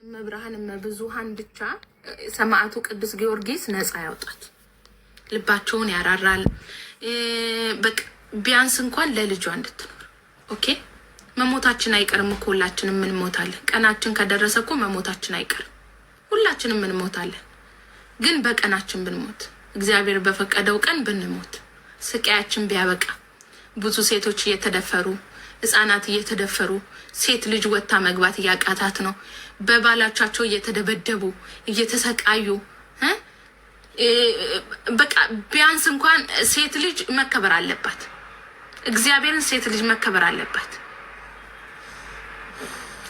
መብርሃን ብዙሃን ብቻ ሰማዕቱ ቅዱስ ጊዮርጊስ ነፃ ያውጣት፣ ልባቸውን ያራራል። በቃ ቢያንስ እንኳን ለልጇ እንድትኖር። ኦኬ መሞታችን አይቀርም እኮ ሁላችንም እንሞታለን። ቀናችን ከደረሰ እኮ መሞታችን አይቀርም፣ ሁላችንም እንሞታለን። ግን በቀናችን ብንሞት፣ እግዚአብሔር በፈቀደው ቀን ብንሞት፣ ስቃያችን ቢያበቃ። ብዙ ሴቶች እየተደፈሩ፣ ህፃናት እየተደፈሩ፣ ሴት ልጅ ወጣ መግባት እያቃታት ነው። በባላቻቸው እየተደበደቡ እየተሰቃዩ በቃ ቢያንስ እንኳን ሴት ልጅ መከበር አለባት። እግዚአብሔርን ሴት ልጅ መከበር አለባት።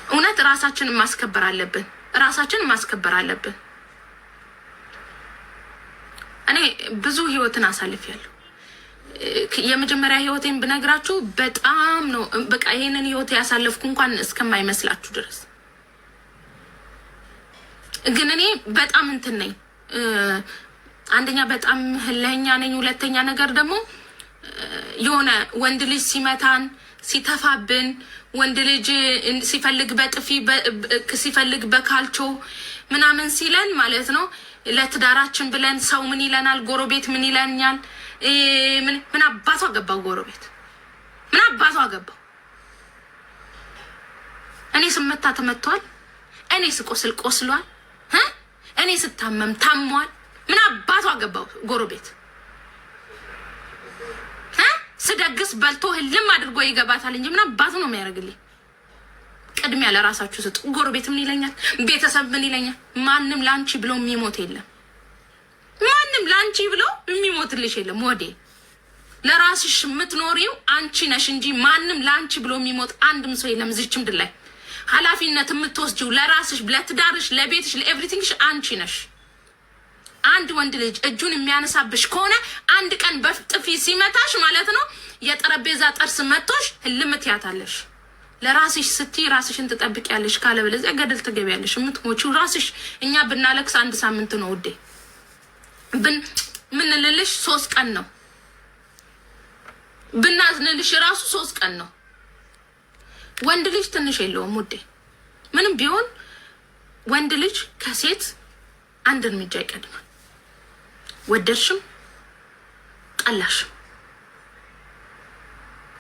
እውነት ራሳችንን ማስከበር አለብን። ራሳችንን ማስከበር አለብን። እኔ ብዙ ህይወትን አሳልፌያለሁ። የመጀመሪያ ህይወቴን ብነግራችሁ በጣም ነው በቃ ይሄንን ህይወት ያሳለፍኩ እንኳን እስከማይመስላችሁ ድረስ። ግን እኔ በጣም እንትን ነኝ። አንደኛ በጣም ህለኛ ነኝ። ሁለተኛ ነገር ደግሞ የሆነ ወንድ ልጅ ሲመታን ሲተፋብን፣ ወንድ ልጅ ሲፈልግ በጥፊ ሲፈልግ በካልቾ ምናምን ሲለን ማለት ነው ለትዳራችን ብለን ሰው ምን ይለናል፣ ጎረቤት ምን ይለኛል፣ ምን አባቷ ገባው ጎረቤት፣ ምን አባቷ ገባው። እኔ ስመታ ተመቷል፣ እኔ ስቆስል ቆስሏል፣ እኔ ስታመም ታሟል። ምን አባቷ ገባው ጎረቤት። ስደግስ በልቶ ህልም አድርጎ ይገባታል እንጂ ምን አባቱ ነው የሚያደርግልኝ? ቅድሚያ ለራሳችሁ ስጡ። ጎረቤት ምን ይለኛል፣ ቤተሰብ ምን ይለኛል? ማንም ላንቺ ብሎ የሚሞት የለም። ማንም ላንቺ ብሎ የሚሞትልሽ የለም። ወዴ ለራስሽ የምትኖሪው አንቺ ነሽ እንጂ ማንም ላንቺ ብሎ የሚሞት አንድም ሰው የለም እዚች ምድር ላይ። ኃላፊነት የምትወስጂው ለራስሽ፣ ለትዳርሽ፣ ለቤትሽ፣ ለኤቭሪቲንግሽ አንቺ ነሽ። አንድ ወንድ ልጅ እጁን የሚያነሳብሽ ከሆነ አንድ ቀን በጥፊ ሲመታሽ ማለት ነው የጠረጴዛ ጥርስ መቶሽ ህልምት ያታለሽ። ለራስሽ ስትይ ራስሽን ትጠብቂያለሽ። ካለበለዚያ ገደል ትገቢያለሽ። የምትሞቺው ራስሽ። እኛ ብናለቅስ 1 ሳምንት ነው ውዴ። ምንልልሽ 3 ቀን ነው። ብናዝንልሽ ራሱ 3 ቀን ነው። ወንድ ልጅ ትንሽ የለውም ውዴ። ምንም ቢሆን ወንድ ልጅ ከሴት 1 እርምጃ ይቀድማል። ወደድሽም ጠላሽም።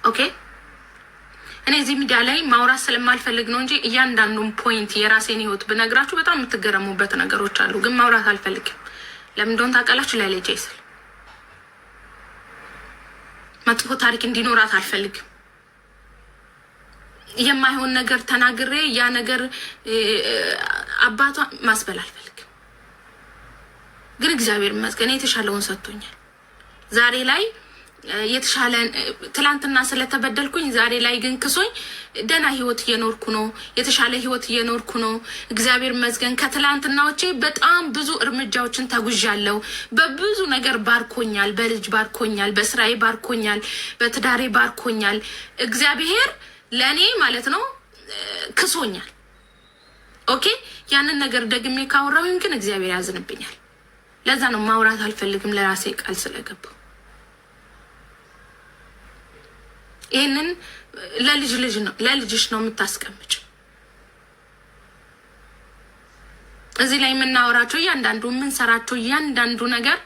ኦኬ እኔ እዚህ ሚዲያ ላይ ማውራት ስለማልፈልግ ነው እንጂ እያንዳንዱን ፖይንት የራሴን ህይወት ብነግራችሁ በጣም የምትገረሙበት ነገሮች አሉ። ግን ማውራት አልፈልግም። ለምን እንደሆነ ታውቃላችሁ? ለልጄ ስል መጥፎ ታሪክ እንዲኖራት አልፈልግም። የማይሆን ነገር ተናግሬ ያ ነገር አባቷ ማስበል አልፈልግም። ግን እግዚአብሔር ይመስገን የተሻለውን ሰጥቶኛል። ዛሬ ላይ የተሻለ ትላንትና ስለተበደልኩኝ ዛሬ ላይ ግን ክሶኝ ደህና ህይወት እየኖርኩ ነው። የተሻለ ህይወት እየኖርኩ ነው። እግዚአብሔር ይመስገን። ከትላንትናዎቼ በጣም ብዙ እርምጃዎችን ተጉዣለሁ። በብዙ ነገር ባርኮኛል። በልጅ ባርኮኛል፣ በስራዬ ባርኮኛል፣ በትዳሬ ባርኮኛል። እግዚአብሔር ለእኔ ማለት ነው ክሶኛል። ኦኬ ያንን ነገር ደግሜ ካወራሁኝ ግን እግዚአብሔር ያዝንብኛል። ለዛ ነው ማውራት አልፈልግም፣ ለራሴ ቃል ስለገባው። ይሄንን ለልጅሽ ነው የምታስቀምጭ። እዚህ ላይ የምናወራቸው እያንዳንዱ የምንሰራቸው እያንዳንዱ ነገር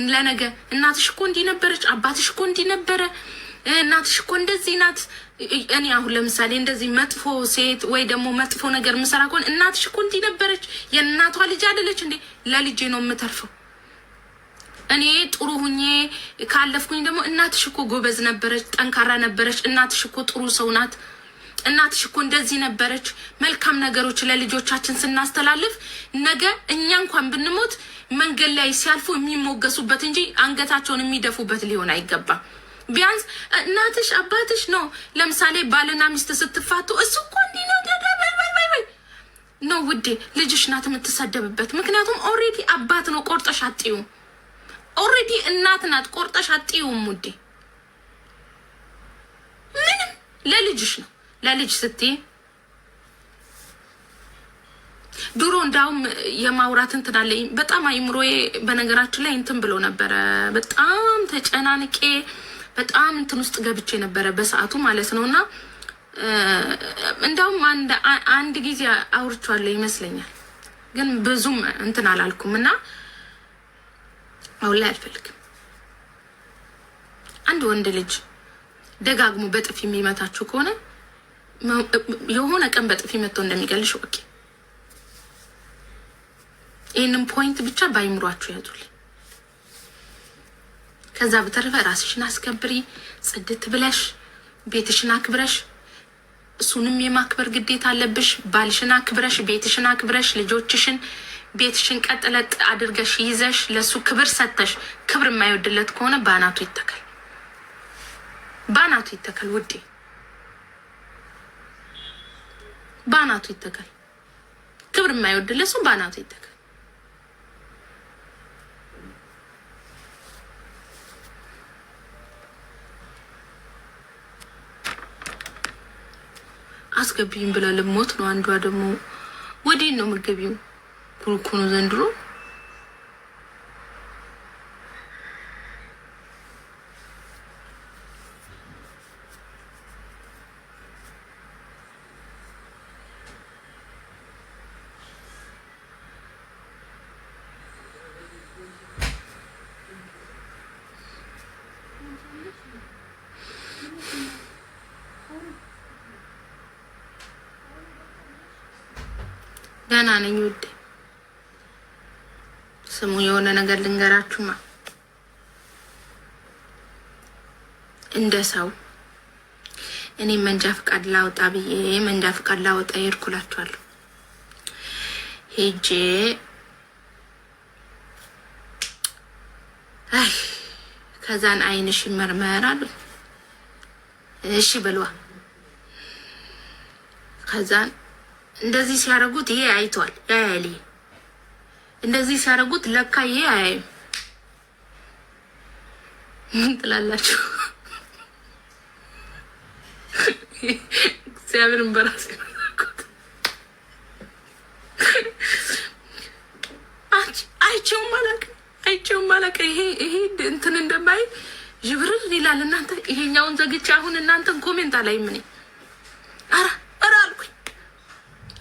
ለነገ እናትሽ እኮ እንዲህ ነበረች፣ አባትሽ እኮ እንዲህ ነበረ፣ እናትሽ እኮ እንደዚህ ናት። እኔ አሁን ለምሳሌ እንደዚህ መጥፎ ሴት ወይ ደግሞ መጥፎ ነገር ምሰራ ከሆነ እናትሽ እኮ እንዲህ ነበረች፣ የእናቷ ልጅ አይደለች እንዴ? ለልጄ ነው የምተርፈው። እኔ ጥሩ ሁኜ ካለፍኩኝ ደግሞ እናትሽ እኮ ጎበዝ ነበረች፣ ጠንካራ ነበረች፣ እናትሽ እኮ ጥሩ ሰው ናት፣ እናትሽ እኮ እንደዚህ ነበረች። መልካም ነገሮች ለልጆቻችን ስናስተላልፍ ነገ እኛ እንኳን ብንሞት መንገድ ላይ ሲያልፉ የሚሞገሱበት እንጂ አንገታቸውን የሚደፉበት ሊሆን አይገባም። ቢያንስ እናትሽ አባትሽ ነው። ለምሳሌ ባልና ሚስት ስትፋቱ እሱ እኮ እንዲህ ነው ነው ውዴ፣ ልጅሽ ናት የምትሰደብበት። ምክንያቱም ኦልሬዲ አባት ነው፣ ቆርጠሽ አጥዩ። ኦልሬዲ እናት ናት፣ ቆርጠሽ አጥዩም ውዴ። ምንም ለልጅሽ ነው። ለልጅ ስትይ ድሮ እንዳውም የማውራት እንትን አለኝ በጣም አይምሮዬ በነገራችን ላይ እንትን ብሎ ነበረ። በጣም ተጨናንቄ በጣም እንትን ውስጥ ገብቼ ነበረ በሰዓቱ ማለት ነውና እንደውም አንድ ጊዜ አውርቻለሁ ይመስለኛል። ግን ብዙም እንትን አላልኩም እና አሁን ላይ አልፈልግም። አንድ ወንድ ልጅ ደጋግሞ በጥፊ የሚመታችሁ ከሆነ የሆነ ቀን በጥፊ መጥቶ እንደሚገልሽ ወቂ። ይህንን ፖይንት ብቻ ባይምሯችሁ ያዙልኝ። ከዛ በተረፈ ራስሽን አስከብሪ፣ ጽድት ብለሽ ቤትሽን አክብረሽ፣ እሱንም የማክበር ግዴታ አለብሽ። ባልሽን አክብረሽ፣ ቤትሽን አክብረሽ፣ ልጆችሽን ቤትሽን ቀጥለጥ አድርገሽ ይዘሽ ለሱ ክብር ሰተሽ፣ ክብር የማይወድለት ከሆነ ባናቱ ይተከል፣ ባናቱ ይተከል ውዴ፣ ባናቱ ይተከል። ክብር የማይወድለት ሰው ባናቱ ይተከል። አስገቢኝ ብላ ለሞት ነው። አንዷ ደግሞ ወዴት ነው የምትገቢው? ኩርኩኑ ዘንድሮ ደህና ነኝ ውዴ። ስሙ የሆነ ነገር ልንገራችሁማ። እንደ ሰው እኔ መንጃ ፍቃድ ላውጣ ብዬ መንጃ ፍቃድ ላውጣ ይርኩላችኋለሁ። ሄጄ ከዛን አይንሽ ይመርመራሉ። እሺ በሏ። ከዛን እንደዚህ ሲያረጉት ይሄ አይቷል ያያል። እንደዚህ ሲያረጉት ለካ ይሄ አያይም። ምን ትላላችሁ? እግዚአብሔርን በራሴ ነው። አይቼውም አላውቅ ይሄ እንትን እንደማይ ይብርር ይላል። እናንተ ይሄኛውን ዘግቼ አሁን እናንተን ኮሜንት አላይም እኔ። ኧረ አልኩኝ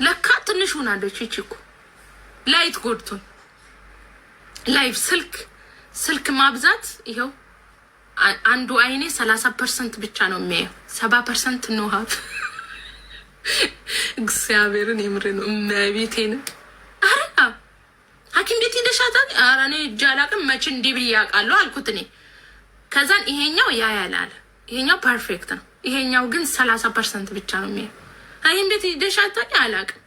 ለካ ትንሽ ሆናለች ይቺ እኮ ላይት ጎድቶን ላይቭ ስልክ ማብዛት ይኸው አንዱ አይኔ 30% ብቻ ነው የሚያየው፣ 70% ነው ሀብ። እግዚአብሔርን የምር ነው እመቤቴን። አረ ሐኪም ቤት ሄደሻታል? አረ እኔ እጅ አላውቅም መቼ እንዲህ ብዬ አውቃለሁ አልኩት እኔ። ከዛን ይሄኛው ያያላል፣ ይሄኛው ፐርፌክት ነው፣ ይሄኛው ግን 30% ብቻ ነው የሚያየው። ሐኪም ቤት ሄደሻታል? አላውቅም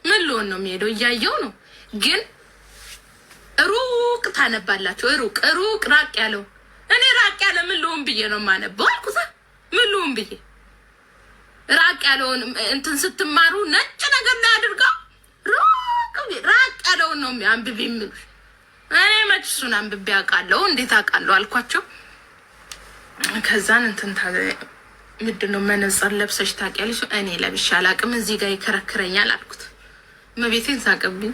ምን ልሆን ነው የሚሄደው? እያየው ነው ግን ሩቅ ታነባላችሁ። ሩቅ ራቅ ያለው እኔ ራቅ ያለ ምን ልሆን ብዬ ነው የማነበው አልኩት። ምን ልሆን ብዬ ራቅ ያለውን እንትን ስትማሩ ነጭ ነገር ላይ አድርገው ራቅ ያለውን ነው አንብቤ የሚሉ። እኔ መች እሱን አንብቤ አውቃለሁ እንዴት አውቃለሁ አልኳቸው። ከዛን እንትን ምንድን ነው መነጽር ለብሰሽ ታውቂያለሽ? እኔ ለብሼ አላውቅም እዚህ ጋር ይከረክረኛል አልኩት። መቤቴን ሳቀብኝ።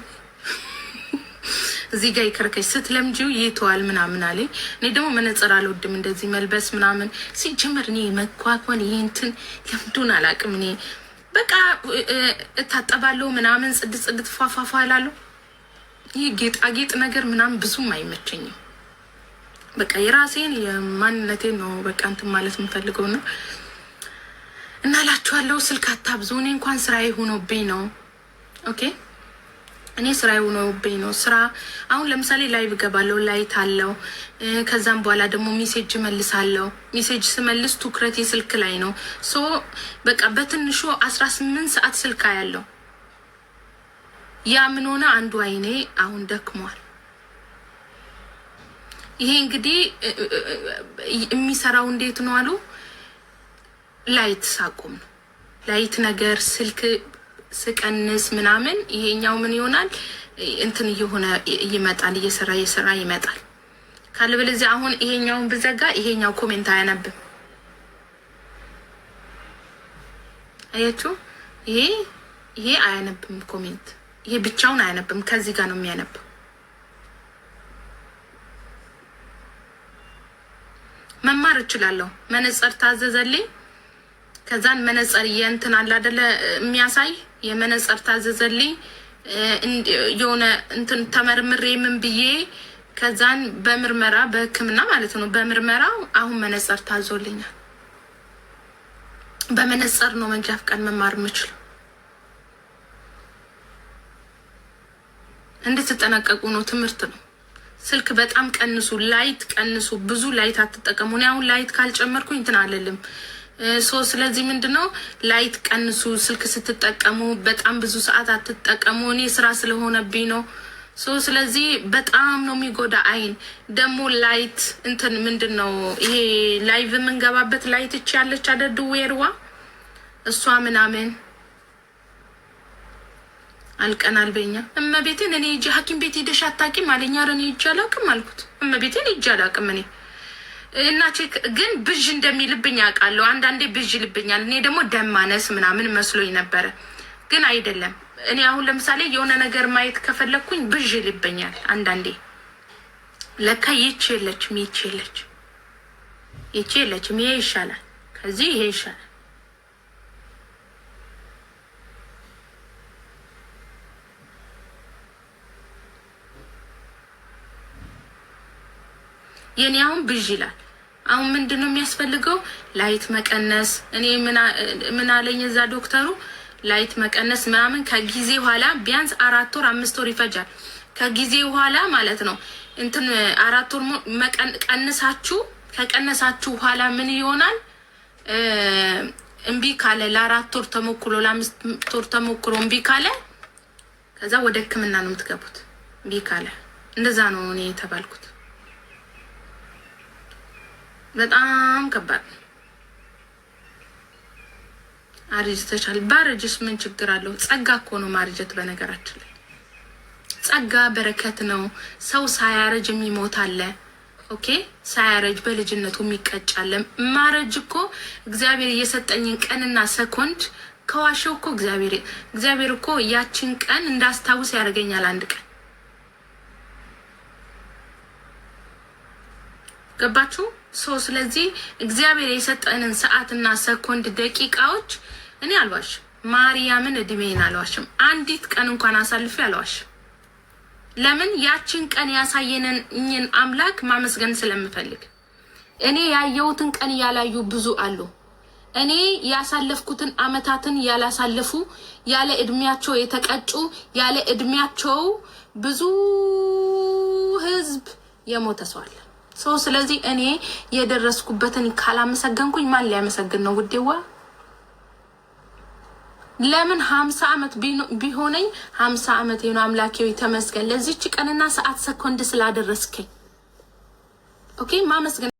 እዚህ ጋር ይከረከኝ ስትለምጂው ይተዋል ምናምን አለኝ። እኔ ደግሞ መነጽር አልወድም እንደዚህ መልበስ ምናምን። ሲጀመር እኔ መኳኳን ይሄ እንትን ለምዱን አላውቅም። እኔ በቃ እታጠባለሁ ምናምን ጽድት ፏፏፏ እላለሁ። ይህ ጌጣጌጥ ነገር ምናምን ብዙም አይመቸኝም። በቃ የራሴን የማንነቴን ነው በቃ እንትን ማለት የምፈልገው ነው። እና እላችኋለሁ ስልክ አታብዙ። እኔ እንኳን ስራዬ ሆኖብኝ ነው። ኦኬ እኔ ስራዬ ሆኖብኝ ነው። ስራ አሁን ለምሳሌ ላይቭ እገባለሁ፣ ላይት አለው። ከዛም በኋላ ደግሞ ሜሴጅ መልሳለሁ። ሜሴጅ ስመልስ ትኩረቴ ስልክ ላይ ነው። ሶ በቃ በትንሹ 18 ሰዓት ስልክ ያለው ያ ምን ሆነ አንዱ አይኔ አሁን ደክሟል። ይሄ እንግዲህ የሚሰራው እንዴት ነው አሉ ላይት ሳቆም ነው። ላይት ነገር ስልክ ስቀንስ ምናምን ይሄኛው ምን ይሆናል እንትን እየሆነ ይመጣል፣ እየሰራ ይመጣል። ካልበለዚያ አሁን ይሄኛውን ብዘጋ ይሄኛው ኮሜንት አያነብም። አያችሁ ይሄ አያነብም ኮሜንት። ይሄ ብቻውን አያነብም፣ ከዚህ ጋር ነው የሚያነብው። መማር እችላለሁ። መነጽር ታዘዘልኝ። ከዛን መነጽር የእንትን አለ አይደለ የሚያሳይ የመነጽር ታዘዘልኝ። የሆነ እንትን ተመርምሬ ምን ብዬ ከዛን በምርመራ በሕክምና ማለት ነው በምርመራው አሁን መነጽር ታዞልኛል። በመነጽር ነው መንጃ ፈቃድ መማር የምችለው። እንድትጠነቀቁ ነው፣ ትምህርት ነው። ስልክ በጣም ቀንሱ፣ ላይት ቀንሱ፣ ብዙ ላይት አትጠቀሙ። እኔ አሁን ላይት ካልጨመርኩኝ እንትን አለልም። ስለዚህ ምንድነው ላይት ቀንሱ፣ ስልክ ስትጠቀሙ በጣም ብዙ ሰዓት አትጠቀሙ። እኔ ስራ ስለሆነብኝ ነው። ስለዚህ በጣም ነው የሚጎዳ አይን። ደግሞ ላይት እንትን ምንድነው ይሄ ላይቭ የምንገባበት ላይት እቺ ያለች አደዱ ወርዋ እሷ ምናምን አልቀናል በኛ እመቤቴን እኔ እጂ ሐኪም ቤት ሄደሽ አታውቂም አለኝ። ኧረ እኔ ሂጄ አላውቅም አልኩት። እመቤቴን ሂጄ አላውቅም እኔ እናቼ ግን ብዥ እንደሚልብኝ አውቃለሁ። አንዳንዴ ብዥ ይልብኛል። እኔ ደግሞ ደም ማነስ ምናምን መስሎኝ ነበረ፣ ግን አይደለም። እኔ አሁን ለምሳሌ የሆነ ነገር ማየት ከፈለኩኝ ብዥ ይልብኛል አንዳንዴ። ለካ ይቺ የለችም፣ ይቺ የለችም። ይሄ ይሻላል፣ ከዚህ ይሄ ይሻላል። የኔ አሁን ብዥ ይላል። አሁን ምንድነው የሚያስፈልገው? ላይት መቀነስ። እኔ ምን አለኝ እዛ ዶክተሩ፣ ላይት መቀነስ ምናምን ከጊዜ ኋላ ቢያንስ 4 ወር 5 ወር ይፈጃል። ከጊዜ ኋላ ማለት ነው እንትን 4 ወር ቀንሳችሁ ከቀነሳችሁ ኋላ ምን ይሆናል? እምቢ ካለ ለ4 ወር ተሞክሮ ለ5 ወር ተሞክሮ እምቢ ካለ ከዛ ወደ ሕክምና ነው የምትገቡት። እምቢ ካለ እንደዛ ነው እኔ የተባልኩት። በጣም ከባድ አርጅተሻል። ባረጅስ ምን ችግር አለው? ጸጋ እኮ ነው ማርጀት። በነገራችን ላይ ጸጋ በረከት ነው። ሰው ሳያረጅ የሚሞት አለ። ኦኬ፣ ሳያረጅ በልጅነቱ የሚቀጫለ። ማረጅ እኮ እግዚአብሔር እየሰጠኝን ቀንና ሰኮንድ ከዋሸው እኮ እግዚአብሔር እኮ ያችን ቀን እንዳስታውስ ያደርገኛል። አንድ ቀን ገባችሁ? ስለዚህ እግዚአብሔር የሰጠንን ሰዓትና ሰኮንድ ደቂቃዎች እኔ አልዋሽ ማርያምን እድሜን አልዋሽም። አንዲት ቀን እንኳን አሳልፌ አልዋሽም። ለምን? ያችን ቀን ያሳየንን አምላክ ማመስገን ስለምፈልግ። እኔ ያየሁትን ቀን ያላዩ ብዙ አሉ። እኔ ያሳለፍኩትን አመታትን ያላሳለፉ፣ ያለ እድሜያቸው የተቀጩ፣ ያለ እድሜያቸው ብዙ ህዝብ የሞተ ሰው አለ። ስለዚህ እኔ የደረስኩበትን ካላመሰገንኩኝ ማን ሊያመሰግን ነው ውዴዋ? ለምን 50 አመት ቢሆነኝ 50 አመት የሆነ አምላኬው ተመስገን ለዚህች ቀንና ሰዓት ሰኮንድ ስላደረስከኝ። ኦኬ ማመስገን